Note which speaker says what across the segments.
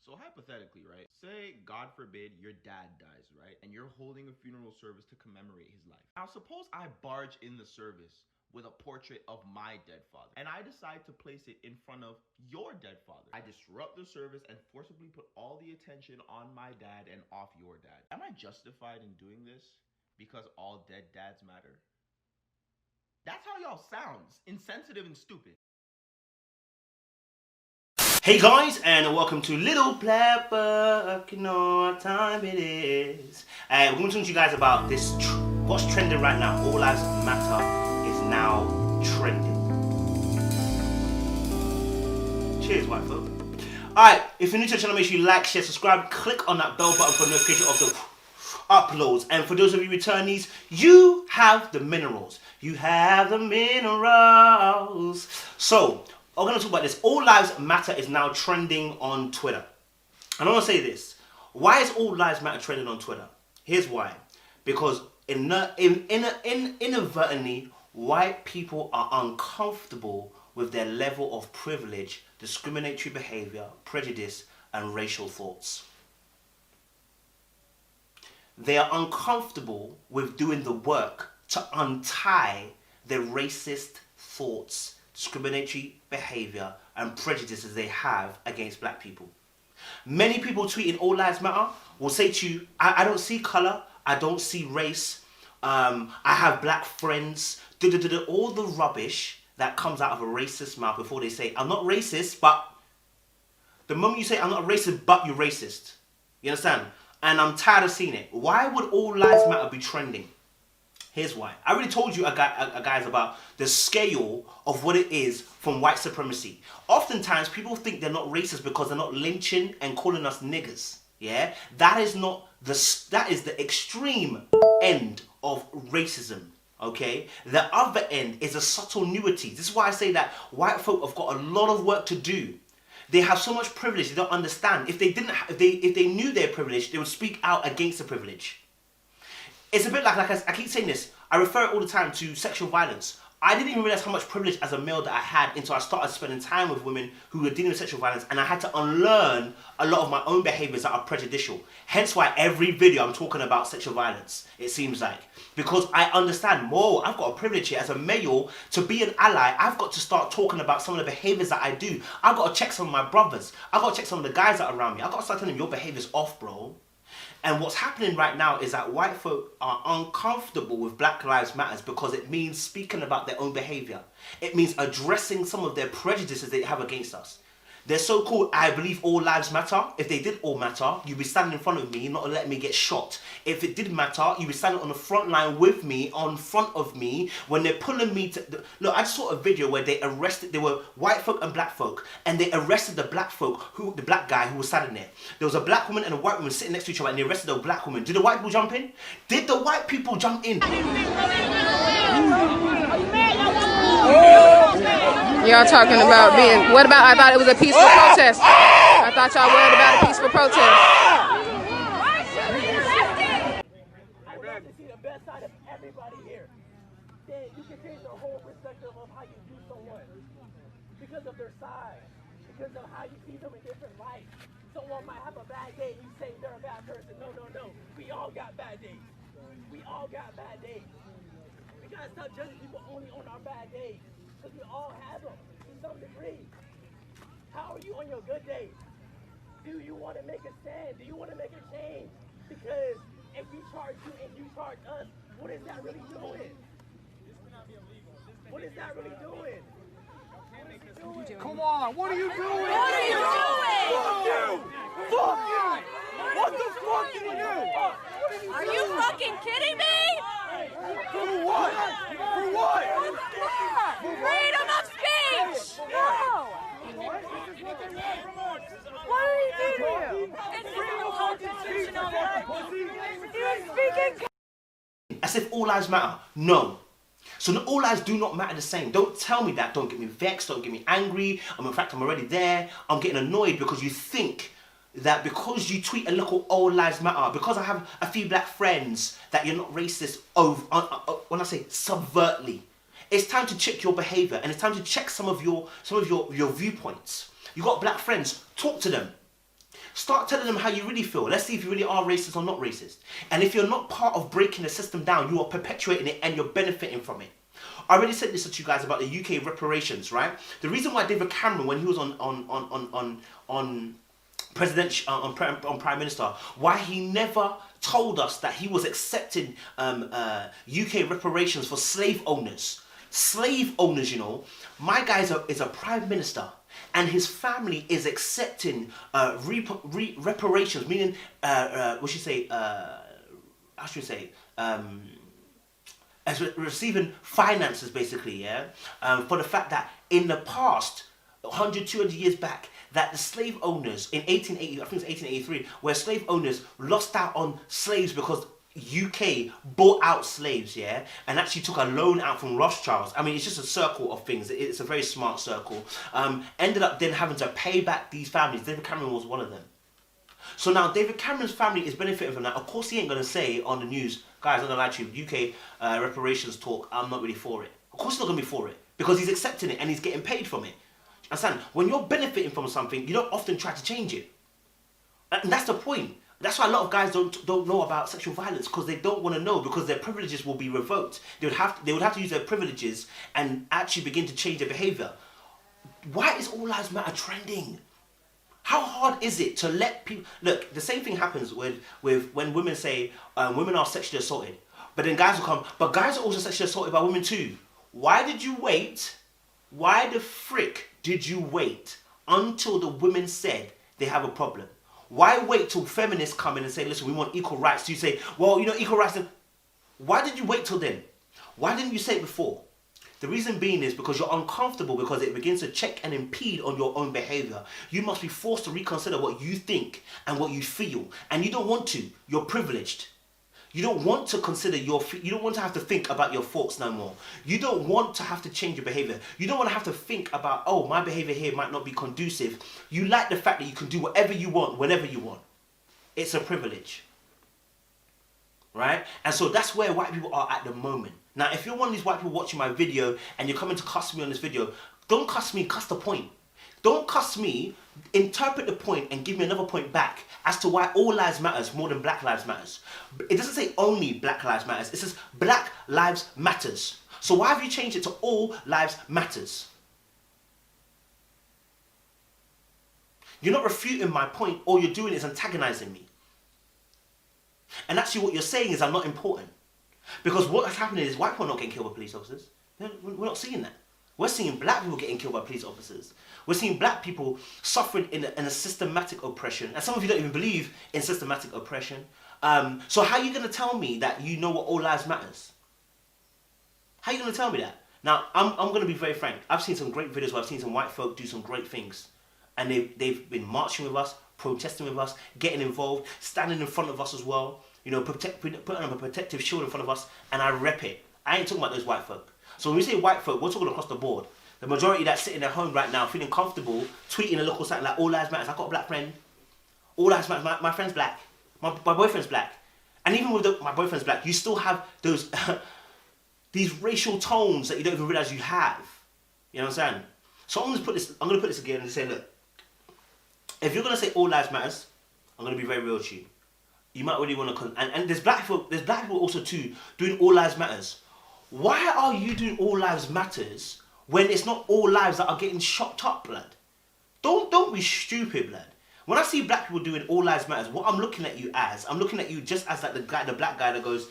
Speaker 1: So hypothetically, right? Say, God forbid, your dad dies, right? And you're holding a funeral service to commemorate his life. Now, suppose I barge in the service with a portrait of my dead father, and I decide to place it in front of your dead father. I disrupt the service and forcibly put all the attention on my dad and off your dad. Am I justified in doing this because all dead dads matter? That's how y'all sounds. Insensitive and stupid.
Speaker 2: Hey guys, and welcome to Little Black Book. You know what time it is. We're going to talk to you guys about this. What's trending right now? All Lives Matter is now trending. Cheers, white folk. Alright, if you're new to the channel, make sure you like, share, subscribe, click on that bell button for notification of the uploads. And for those of you returnees, you have the minerals. You have the minerals. So, we're going to talk about this. All Lives Matter is now trending on Twitter. And I want to say this. Why is All Lives Matter trending on Twitter? Here's why. Because inadvertently, white people are uncomfortable with their level of privilege, discriminatory behavior, prejudice, and racial thoughts. They are uncomfortable with doing the work to untie their racist thoughts, discriminatory behavior, and prejudices they have against black people. Many people tweeting All Lives Matter will say to you, I don't see color, I don't see race, I have black friends, all the rubbish that comes out of a racist mouth before they say, I'm not racist, but the moment you say, I'm not racist, but you're racist. You understand? And I'm tired of seeing it. Why would All Lives Matter be trending? Here's why. I already told you guys about the scale of what it is from white supremacy. Oftentimes, people think they're not racist because they're not lynching and calling us niggers. Yeah? That is the extreme end of racism. Okay? The other end is a subtle nuity. This is why I say that white folk have got a lot of work to do. They have so much privilege they don't understand. If they knew their privilege, they would speak out against the privilege. It's a bit like I keep saying this. I refer it all the time to sexual violence. I didn't even realize how much privilege as a male that I had until I started spending time with women who were dealing with sexual violence, and I had to unlearn a lot of my own behaviors that are prejudicial. Hence why every video I'm talking about sexual violence, it seems like. Because I understand more. I've got a privilege here as a male to be an ally. I've got to start talking about some of the behaviors that I do. I've got to check some of my brothers. I've got to check some of the guys that are around me. I've got to start telling them your behavior's off, bro. And what's happening right now is that white folk are uncomfortable with Black Lives Matter because it means speaking about their own behavior. It means addressing some of their prejudices they have against us. They're so called, I believe all lives matter. If they did all matter, you'd be standing in front of me, not letting me get shot. If it did matter, you'd be standing on the front line with me, on front of me, when they're pulling me to... Look, I just saw a video where they were white folk and black folk, and they arrested the black guy who was standing there. There was a black woman and a white woman sitting next to each other, and they arrested the black woman. Did the white people jump in? Did the white people jump in?
Speaker 3: Y'all talking about being, what about, I thought it was a peaceful protest. I thought y'all worried about a peaceful protest.
Speaker 4: I would love to see the best side of everybody here. Then you can change the whole perspective of how you view someone. Because of their size. Because of how you see them in different lights. Someone might have a bad day and you say they're a bad person. No, no, no. We all got bad days. We all got bad days. We gotta stop judging people only on our bad days. Because we all have them to some degree. How are you on your good days? Do you want to make a stand? Do you want to make a change? Because if we charge you and you charge us, what is that really doing? What is that really doing?
Speaker 5: Come on, what are you doing?
Speaker 6: What are you doing?
Speaker 5: Fuck you! Fuck you! What the fuck did you do?
Speaker 6: Are you fucking kidding me?
Speaker 5: For what? For what?
Speaker 6: Freedom of speech! No! What did he do to you? It's unconstitutional. He was speaking.
Speaker 2: As if all lives matter. No. So all lives do not matter the same. Don't tell me that. Don't get me vexed. Don't get me angry. In fact, I'm already there. I'm getting annoyed because you think that because you tweet a little all lives matter, because I have a few black friends, that you're not racist when I say subvertly. It's time to check your behavior, and it's time to check some of your viewpoints. You got black friends, talk to them. Start telling them how you really feel. Let's see if you really are racist or not racist. And if you're not part of breaking the system down, you are perpetuating it and you're benefiting from it. I already said this to you guys about the UK reparations, right? The reason why David Cameron, when he was on Prime Minister, why he never told us that he was accepting UK reparations for slave owners. Slave owners, you know. My guy is a Prime Minister, and his family is accepting reparations, meaning, as receiving finances, basically, yeah, for the fact that in the past, 100, 200 years back, that the slave owners in 1880, I think it's 1883, where slave owners lost out on slaves because UK bought out slaves, yeah, and actually took a loan out from Rothschilds. I mean, it's just a circle of things. It's a very smart circle. Ended up then having to pay back these families. David Cameron was one of them. So now David Cameron's family is benefiting from that. Of course, he ain't going to say on the news, guys, I'm going to lie to you, UK reparations talk, I'm not really for it. Of course he's not going to be for it, because he's accepting it and he's getting paid from it. Understand? When you're benefiting from something, you don't often try to change it. And that's the point. That's why a lot of guys don't know about sexual violence, because they don't want to know, because their privileges will be revoked. They would have to use their privileges and actually begin to change their behaviour. Why is All Lives Matter trending? How hard is it to let people... Look, the same thing happens with when women say women are sexually assaulted. But then guys will come, but guys are also sexually assaulted by women too. Why did you wait? Why the frick did you wait until the women said they have a problem? Why wait till feminists come in and say, listen, we want equal rights? Do you say, well, you know, equal rights... Why did you wait till then? Why didn't you say it before? The reason being is because you're uncomfortable, because it begins to check and impede on your own behavior. You must be forced to reconsider what you think and what you feel. And you don't want to. You're privileged. You don't want to consider you don't want to have to think about your thoughts no more. You don't want to have to change your behavior. You don't want to have to think about, oh, my behavior here might not be conducive. You like the fact that you can do whatever you want, whenever you want. It's a privilege. Right? And so that's where white people are at the moment. Now, if you're one of these white people watching my video and you're coming to cuss me on this video, don't cuss me, cuss the point. Don't cuss me, interpret the point and give me another point back as to why all lives matters more than Black Lives Matters. It doesn't say only Black Lives Matters, it says Black Lives Matters. So why have you changed it to All Lives Matters? You're not refuting my point, all you're doing is antagonizing me. And actually what you're saying is I'm not important. Because what's happening is white people are not getting killed by police officers. We're not seeing that. We're seeing black people getting killed by police officers. We're seeing black people suffering in a systematic oppression. And some of you don't even believe in systematic oppression. So how are you going to tell me that you know what all lives matters? How are you going to tell me that? Now, I'm going to be very frank. I've seen some great videos where I've seen some white folk do some great things. And they've been marching with us, protesting with us, getting involved, standing in front of us as well. You know, putting up a protective shield in front of us, and I rep it. I ain't talking about those white folk. So when we say white folk, we're talking across the board. The majority that's sitting at home right now, feeling comfortable, tweeting a local site like All Lives Matter. I've got a black friend. All Lives Matter. My friend's black. My boyfriend's black. And even with my boyfriend's black, you still have those these racial tones that you don't even realize you have. You know what I'm saying? So I'm going to put this again and say, look, if you're going to say All Lives Matters, I'm going to be very real to you. You might really want to... And there's black people also too doing All Lives Matters. Why are you doing All Lives Matters when it's not all lives that are getting chopped up, blood? Don't be stupid, blood. When I see black people doing All Lives Matters, what I'm looking at you just as like the black guy that goes,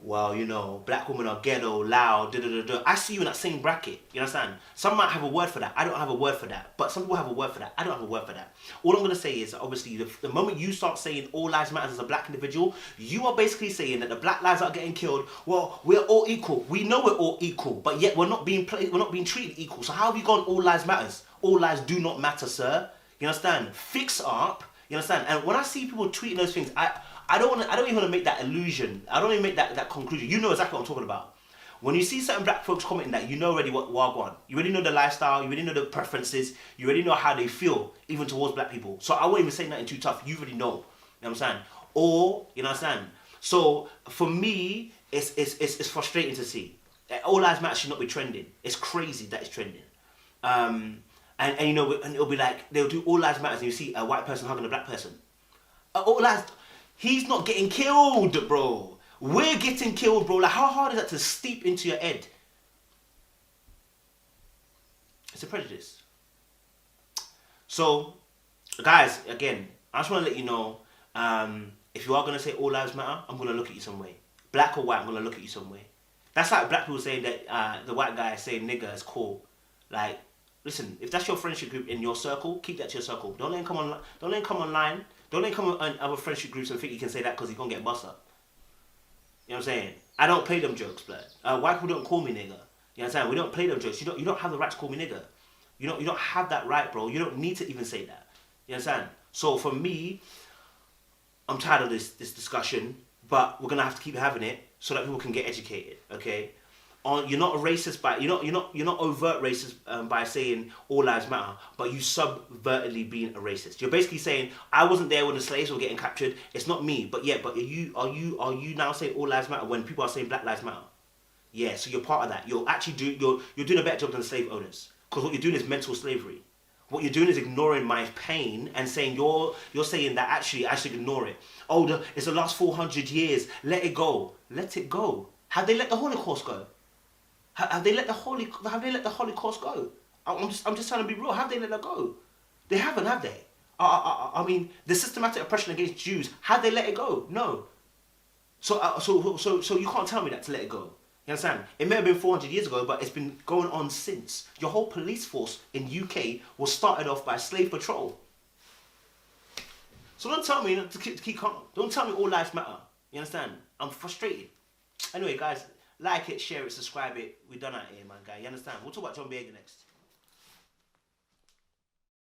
Speaker 2: well, you know, black women are ghetto, loud, da-da-da-da. I see you in that same bracket, you understand? Some might have a word for that. I don't have a word for that. But some people have a word for that. I don't have a word for that. All I'm going to say is, obviously, the moment you start saying all lives matter as a black individual, you are basically saying that the black lives that are getting killed, well, we're all equal. We know we're all equal, but yet we're not being treated equal. So how have you gone all lives matters? All lives do not matter, sir. You understand? Fix up. You understand? And when I see people tweeting those things, I don't even want to make that illusion. I don't even make that conclusion. You know exactly what I'm talking about. When you see certain black folks commenting that, you know already what wagwan. You already know the lifestyle. You already know the preferences. You already know how they feel, even towards black people. So I won't even say nothing too tough. You already know. You know what I'm saying? Or, you know what I'm saying? So for me, it's frustrating to see. All Lives Matter should not be trending. It's crazy that it's trending. And And you know, and it'll be like, they'll do all lives matter, and you see a white person hugging a black person. All lives, he's not getting killed, bro. We're getting killed, bro. Like, how hard is that to steep into your head? It's a prejudice. So, guys, again, I just want to let you know, if you are going to say all lives matter, I'm going to look at you some way. Black or white, I'm going to look at you some way. That's like black people saying that the white guy saying nigger is cool. Like, listen, if that's your friendship group in your circle, keep that to your circle. Don't let him come online. Don't let him come online. Don't let him come on other friendship groups and think you can say that because he's going to get bust up. You know what I'm saying? I don't play them jokes, blood. White people don't call me nigger. You know what I'm saying? We don't play them jokes. You don't have the right to call me nigger. You don't have that right, bro. You don't need to even say that. You understand? So for me, I'm tired of this discussion, but we're gonna have to keep having it so that people can get educated. Okay? You're not a racist by you're not overt racist by saying all lives matter, but you subvertedly being a racist. You're basically saying I wasn't there when the slaves were getting captured. It's not me, but yeah. But are you now saying all lives matter when people are saying Black Lives Matter? Yeah. So you're part of that. You're actually you're doing a better job than the slave owners, because what you're doing is mental slavery. What you're doing is ignoring my pain and saying you're saying that actually I should ignore it. Oh, it's the last 400 years. Let it go. Let it go. Have they let the Holocaust go? Have they let the Holocaust go? I'm just trying to be real. Have they let it go? They haven't, have they? I mean, the systematic oppression against Jews. Have they let it go? No. So you can't tell me that to let it go. You understand? It may have been 400 years ago, but it's been going on since. Your whole police force in UK was started off by slave patrol. So don't tell me to keep calm. Don't tell me all lives matter. You understand? I'm frustrated. Anyway, guys, like it, share it, subscribe it. We're done out here, man, guy. You understand? We'll talk about John Boyega next.